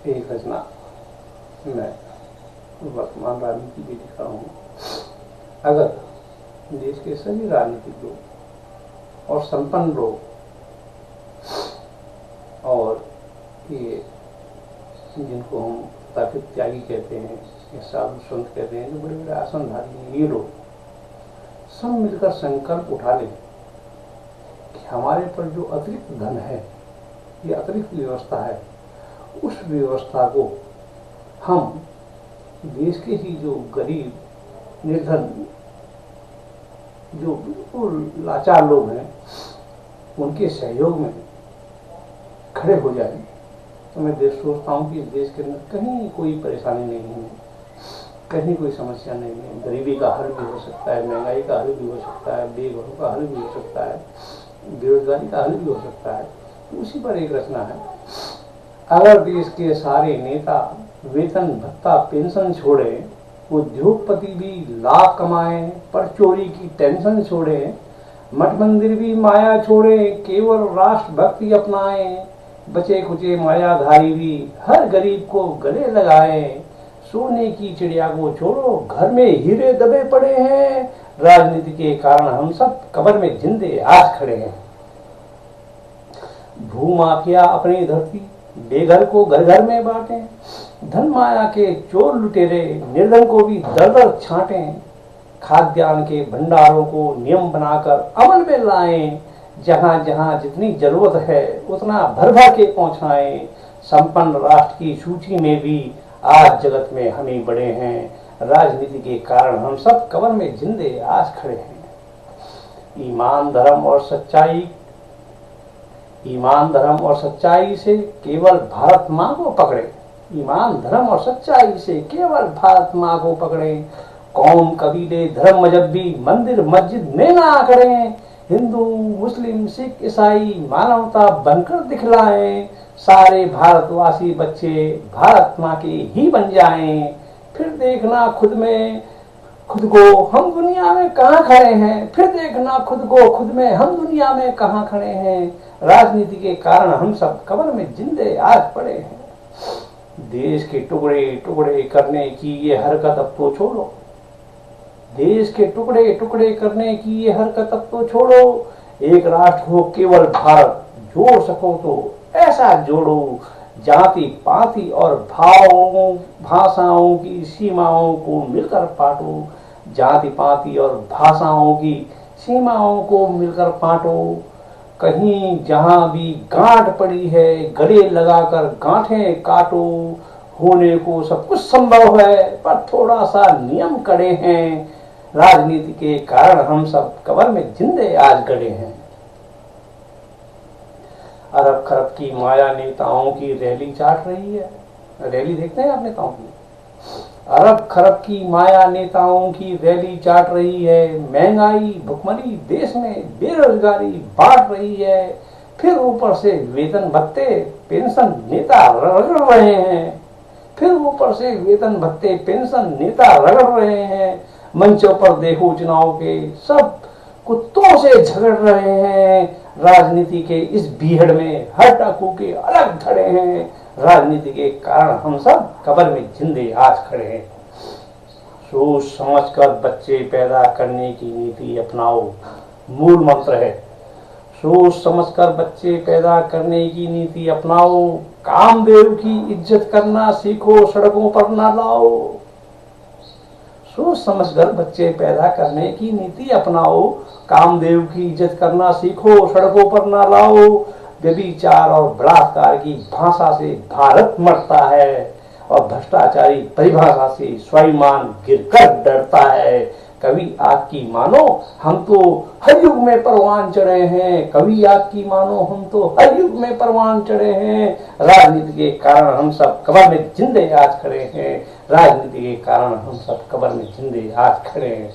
एक रचना मैं वर्तमान राजनीति भी लिख रहा हूँ। अगर देश के सभी राजनीतिक लोग और संपन्न लोग और ये जिनको हम ताकत त्यागी कहते हैं या साधु संत कहते हैं, जो बड़े बड़े आसनधारी हैं, ये लोग सब मिलकर संकल्प उठा लें कि हमारे पर जो अतिरिक्त धन है, ये अतिरिक्त व्यवस्था है, उस व्यवस्था को हम देश के ही जो गरीब निर्धन जो बिल्कुल लाचार लोग हैं उनके सहयोग में खड़े हो जाए। तो मैं सोचता हूँ कि इस देश के अंदर कहीं कोई परेशानी नहीं है, कहीं कोई समस्या नहीं है। गरीबी का हल भी हो सकता है, महंगाई का हल भी हो सकता है, बेघरों का हल भी हो सकता है, बेरोजगारी का हल भी हो सकता है। तो उसी पर एक रचना है। अगर देश के सारे नेता वेतन भत्ता पेंशन छोड़े, उद्योगपति भी लाभ कमाए पर चोरी की टेंशन छोड़े, मठ मंदिर भी माया छोड़े केवल राष्ट्र भक्ति अपनाए, बचे कुचे मायाधारी भी हर गरीब को गले लगाए, सोने की चिड़िया को छोड़ो घर में हीरे दबे पड़े हैं, राजनीति के कारण हम सब कब्र में जिंदे आज खड़े हैं। भूमाफिया अपनी धरती बेघर को घर घर में बांटे, धन माया के चोर लुटेरे निर्धन को भी दर दर छांटे, खाद्यान्न के भंडारों को नियम बनाकर अमल में लाएं, जहां जहां जितनी जरूरत है उतना भर भर के पहुंचाएं, संपन्न राष्ट्र की सूची में भी आज जगत में हम ही बड़े हैं, राजनीति के कारण हम सब कब्र में जिंदे आज खड़े हैं। ईमान धर्म और सच्चाई से केवल भारत माँ को पकड़े, ईमान धर्म और सच्चाई से केवल भारत माँ को पकड़े, कौम कबीले धर्म मजहब भी मंदिर मस्जिद में ना करें, हिंदू मुस्लिम सिख ईसाई मानवता बनकर दिखलाएं, सारे भारतवासी बच्चे भारत माँ के ही बन जाएं, फिर देखना खुद को हम दुनिया में कहाँ खड़े हैं, फिर देखना खुद में हम दुनिया में कहाँ खड़े हैं, राजनीति के कारण हम सब कब्र में जिंदे आज पड़े हैं। देश के टुकड़े टुकड़े करने की ये हरकत अब तो छोड़ो, देश के टुकड़े टुकड़े करने की ये हरकत अब तो छोड़ो, एक राष्ट्र हो केवल भारत, जोड़ सको तो ऐसा जोड़ो, जाति पाति और भाषाओं की सीमाओं को मिलकर पाटो, जाति पाति और भाषाओं की सीमाओं को मिलकर पाटो, कहीं जहां भी गांठ पड़ी है गले लगाकर गांठें काटो, होने को सब कुछ संभव है पर थोड़ा सा नियम कड़े हैं, राजनीति के कारण हम सब कब्र में जिंदे आज गड़े हैं। अरब खरब की माया नेताओं की रैली चाट रही है, रैली देखते हैं आप नेताओं की, अरब खरब की माया नेताओं की रैली चाट रही है, महंगाई भुखमरी देश में बेरोजगारी बांट रही है, फिर ऊपर से वेतन भत्ते पेंशन नेता रगड़ रहे हैं, फिर ऊपर से वेतन भत्ते पेंशन नेता रगड़ रहे हैं, मंचों पर देखो चुनाव के सब कुत्तों से झगड़ रहे हैं, राजनीति के इस भीड़ में हर टाकू के अलग खड़े हैं, राजनीति के कारण हम सब कब्र में जिंदे आज खड़े हैं। सोच समझकर बच्चे पैदा करने की नीति अपनाओ, मूल मंत्र है। सोच समझकर बच्चे पैदा करने की नीति अपनाओ, कामदेव की इज्जत करना सीखो सड़कों पर ना लाओ। सोच समझकर बच्चे पैदा करने की नीति अपनाओ, कामदेव की इज्जत करना सीखो सड़कों पर ना लाओ। व्यभिचार और बलात्कार की भाषा से भारत मरता है और भ्रष्टाचारी परिभाषा से स्वाभिमान गिरकर डरता है। कभी आपकी मानो हम तो हर युग में परवान चढ़े हैं, कभी आपकी मानो हम तो हर युग में परवान चढ़े हैं, राजनीति के कारण हम सब कब्र में जिंदे आज खड़े हैं, राजनीति के कारण हम सब कब्र में जिंदे आज खड़े हैं।